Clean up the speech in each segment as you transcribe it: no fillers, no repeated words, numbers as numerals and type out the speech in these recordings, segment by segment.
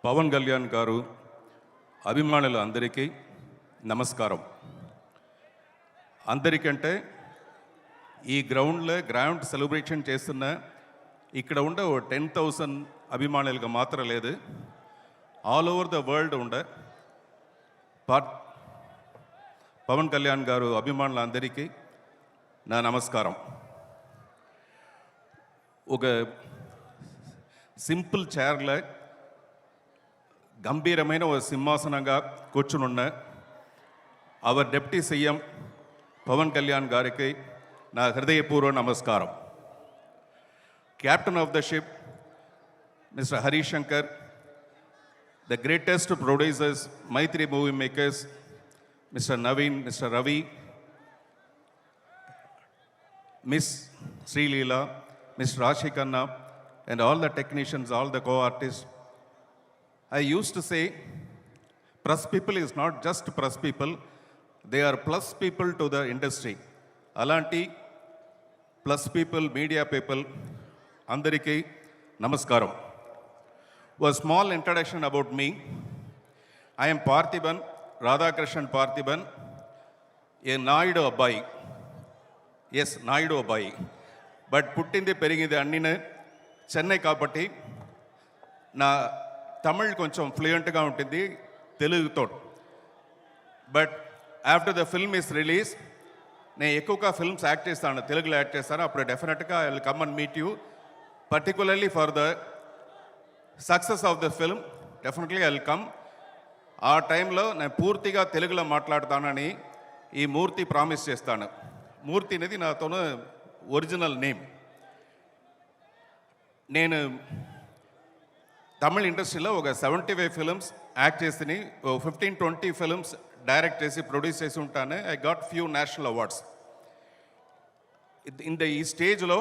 పవన్ కళ్యాణ్ గారు అభిమానులు అందరికీ నమస్కారం. అందరికంటే ఈ గ్రౌండ్ సెలబ్రేషన్ చేస్తున్న ఇక్కడ ఉండే 10,000 అభిమానులుగా మాత్రం లేదు, ఆల్ ఓవర్ ద వరల్డ్ ఉండే పవన్ కళ్యాణ్ గారు అభిమానులందరికీ నా నమస్కారం. ఒక సింపుల్ చైర్లో గంభీరమైన ఒక సింహాసనంగా కూర్చునున్న our deputy CM Pawan Kalyan గారికి నా హృదయపూర్వ నమస్కారం. Captain of the ship mister Harish Shankar, the greatest producers, Mythri movie makers, mister Naveen, mister Ravi, miss Sreeleela, Mr. Rashik Khanna, and all the technicians, all the co-artists. I used to say, press people is not just press people, they are plus people to the industry. Alanti, plus people, media people, andariki namaskaram. A small introduction about me. I am Parthiban, Radhakrishnan Parthiban, a Naidu Abbai. Yes, Naidu Abbai. But పుట్టింది పెరిగింది అన్నినే చెన్నై కాబట్టి నా తమిళ్ కొంచెం ఫ్లూయెంట్గా ఉంటుంది తెలుగుతో. But after the film is release నేను ఎక్కువగా films act చేస్తాను, తెలుగులో యాక్ట్ చేస్తాను. అప్పుడు డెఫినెట్గా I will come and meet you, particularly for the success of the film. Definitely I will come. ఆ టైంలో నేను పూర్తిగా తెలుగులో మాట్లాడతానని ఈ మూర్తి ప్రామిస్ చేస్తాను. మూర్తి అనేది నాతోను ఒరిజినల్ నేమ్. నేను తమిళ ఇండస్ట్రీలో ఒక 75 ఫిల్మ్స్ యాక్ట్ చేసి 15-20 ఫిల్మ్స్ డైరెక్ట్ చేసి ప్రొడ్యూస్ చేసి ఉంటాను. I got few national awards. ఈ స్టేజ్లో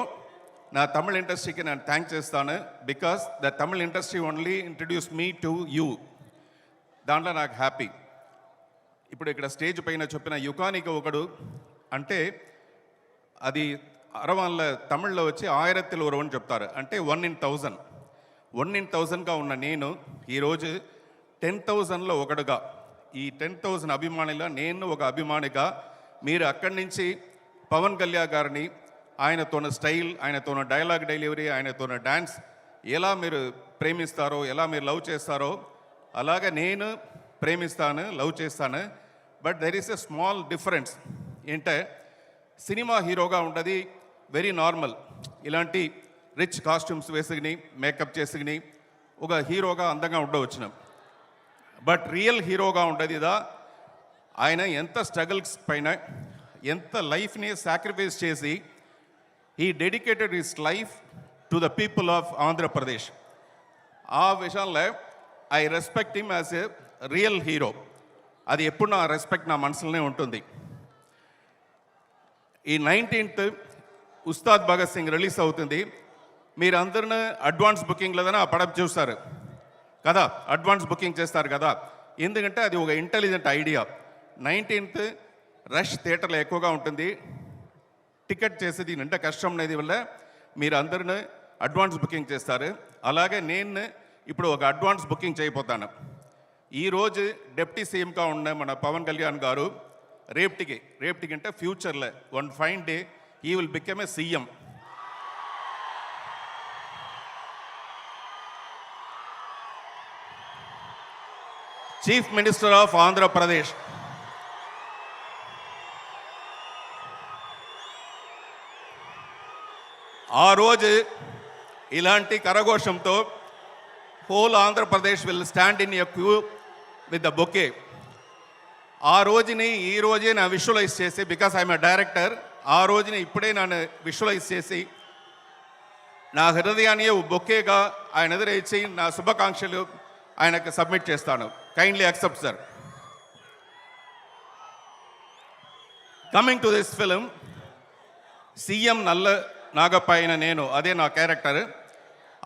నా తమిళ ఇండస్ట్రీకి నేను థ్యాంక్ చేస్తాను, because the Tamil industry only introduce me to you. దాంట్లో నాకు హ్యాపీ. ఇప్పుడు ఇక్కడ స్టేజ్ పైన చెప్పిన యుగానికి ఒకడు అంటే అది అరవాన్ల తమిళ్లో వచ్చి 1000 ఒరువని చెప్తారు, అంటే 1 in 1000. 1 in 1000గా ఉన్న నేను ఈరోజు 10,000లో ఒకడుగా, ఈ 10,000 అభిమానిలో నేను ఒక అభిమానిగా, మీరు అక్కడి నుంచి పవన్ కళ్యాణ్ గారిని ఆయనతోన స్టైల్, ఆయనతోన డైలాగ్ డెలివరీ, ఆయనతోన డ్యాన్స్ ఎలా మీరు ప్రేమిస్తారో, ఎలా మీరు లవ్ చేస్తారో అలాగే నేను ప్రేమిస్తాను, లవ్ చేస్తాను. But there is a small difference. ఏంటంటే సినిమా హీరోగా ఉంటుంది వెరీ నార్మల్, ఇలాంటి రిచ్ కాస్ట్యూమ్స్ వేసుకుని మేకప్ చేసుకుని ఒక హీరోగా అందంగా ఉండవచ్చును. బట్ రియల్ హీరోగా ఉండదు ఇదా, ఆయన ఎంత స్ట్రగుల్స్ పైన ఎంత లైఫ్ని సాక్రిఫైస్ చేసి he dedicated his life to the people of Andhra Pradesh. ఆ విషయంలో I respect him as a real hero. అది ఎప్పుడు నా రెస్పెక్ట్ నా మనసులోనే ఉంటుంది. ఈ 19th ఉస్తాద్ భగత్ సింగ్ రిలీజ్ అవుతుంది. మీరందరినీ అడ్వాన్స్ బుకింగ్ లేదని ఆ పడవ చూస్తారు కదా, అడ్వాన్స్ బుకింగ్ చేస్తారు కదా, ఎందుకంటే అది ఒక ఇంటెలిజెంట్ ఐడియా. 19th రష్ థియేటర్లో ఎక్కువగా ఉంటుంది, టికెట్ చేసేది అంటే కష్టం అనేది వల్ల మీరు అందరినీ అడ్వాన్స్ బుకింగ్ చేస్తారు. అలాగే నేను ఇప్పుడు ఒక అడ్వాన్స్ బుకింగ్ చేయబోతాను. ఈరోజు డిప్యూటీ సీఎంగా ఉన్న మన పవన్ కళ్యాణ్ గారు రేపటికి అంటే ఫ్యూచర్లో one fine day he will become a CM. Chief Minister of Andhra Pradesh. ఆ రోజు ఇలాంటి కరఘోషంతో whole Andhra Pradesh will stand in a queue with the bouquet. ఆ రోజుని ఈ రోజే నా విజువలైజ్ చేసి, బికాస్ ఐఎమ్ ఎ డైరెక్టర్, ఆ రోజుని ఇప్పుడే నన్ను విజువలైజ్ చేసి నా హృదయాన్ని బొకేగా ఆయన ఎదురు ఇచ్చి నా శుభాకాంక్షలు ఆయనకు సబ్మిట్ చేస్తాను. Kindly accept sir. Coming to this film, CM నల్ల నాగప్ప అయిన నేను, అదే నా క్యారెక్టర్.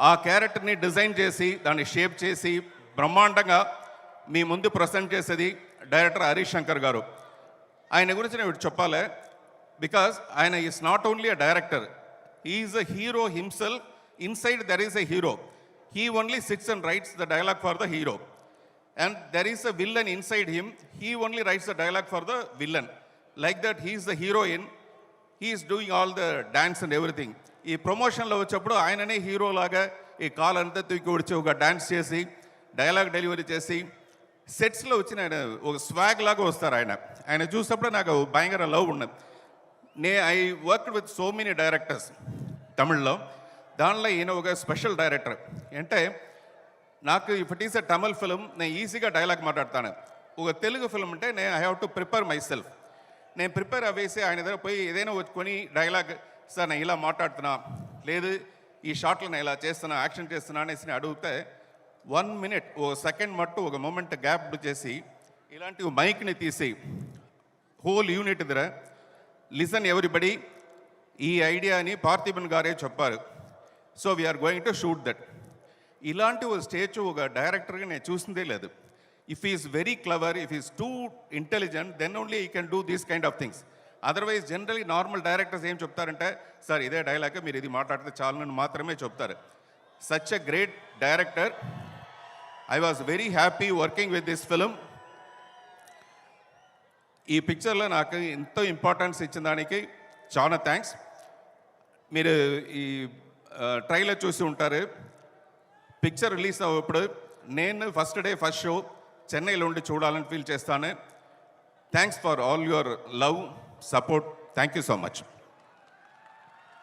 ఆ క్యారెక్టర్ని డిజైన్ చేసి దాన్ని షేప్ చేసి బ్రహ్మాండంగా మీ ముందు ప్రజెంట్ చేసేది డైరెక్టర్ హరీష్ శంకర్ గారు. ఆయన గురించి నేను చెప్పాలి, బికాస్ ఆయన is not only a director, he is a hero himself. Inside there is a hero. he only sits and writes the dialogue for the hero. And there is a villain inside him, he only writes the dialogue for the villain. Like that, he is the heroine, he is doing all the dance and everything. ఈ ప్రమోషన్లో వచ్చేప్పుడు ఆయననే hero లాగా ఈ call అంతా తూకి వచ్చి ఒక dance చేసి డైలాగ్ డెలివరీ చేసి సెట్స్లో వచ్చిన ఆయన ఒక స్వాగ్ లాగా వస్తారు ఆయన చూసినప్పుడు నాకు భయంకర లవ్ ఉన్నది. I work with so many directors తమిళ్లో, దానిలో ఈయన ఒక స్పెషల్ డైరెక్టర్. అంటే నాకు if it is a Tamil film నేను ఈజీగా డైలాగ్ మాట్లాడతాను. ఒక తెలుగు ఫిలిం అంటే నేను I have to prepare my self. నేను ప్రిపేర్ అవ్వేసి ఆయన దగ్గర పోయి ఏదైనా వచ్చుకొని డైలాగ్, సార్ నేను ఇలా మాట్లాడుతున్నా, లేదు ఈ షాట్లో నేను ఇలా చేస్తున్నా, యాక్షన్ చేస్తున్నా అనేసి అడిగితే 1 minute ఒక సెకండ్ మట్టు ఒక మూమెంట్ గ్యాప్ చేసి ఇలాంటి మైక్ని తీసి హోల్ యూనిట్ దగ్గర లిసన్ ఎవ్రీబడి, ఈ ఐడియాని పార్థిబన్ గారే చెప్పారు, so we are going to shoot that. ఇలాంటి ఒక స్టేజ్ ఒక డైరెక్టర్గా నేను చూసిందే లేదు. If he's very clever, if he's too intelligent, then only he can do these kind of things. Otherwise generally normal directors ఏం చెప్తారంటే, సార్ ఇదే డైలాగ్ మీరు ఇది మాట్లాడితే చాలని మాత్రమే చెప్తారు. Such a great director. I was very happy working with this film. ఈ పిక్చర్లో నాకు ఎంతో ఇంపార్టెన్స్ ఇచ్చిన దానికి చాలా థ్యాంక్స్. మీరు ఈ ట్రైలర్ చూసి ఉంటారు. పిక్చర్ రిలీజ్ అవ్వప్పుడు నేను ఫస్ట్ డే ఫస్ట్ షో చెన్నైలో ఉండి చూడాలని ఫీల్ చేస్తాను. Thanks for all your love, support. Thank you so much.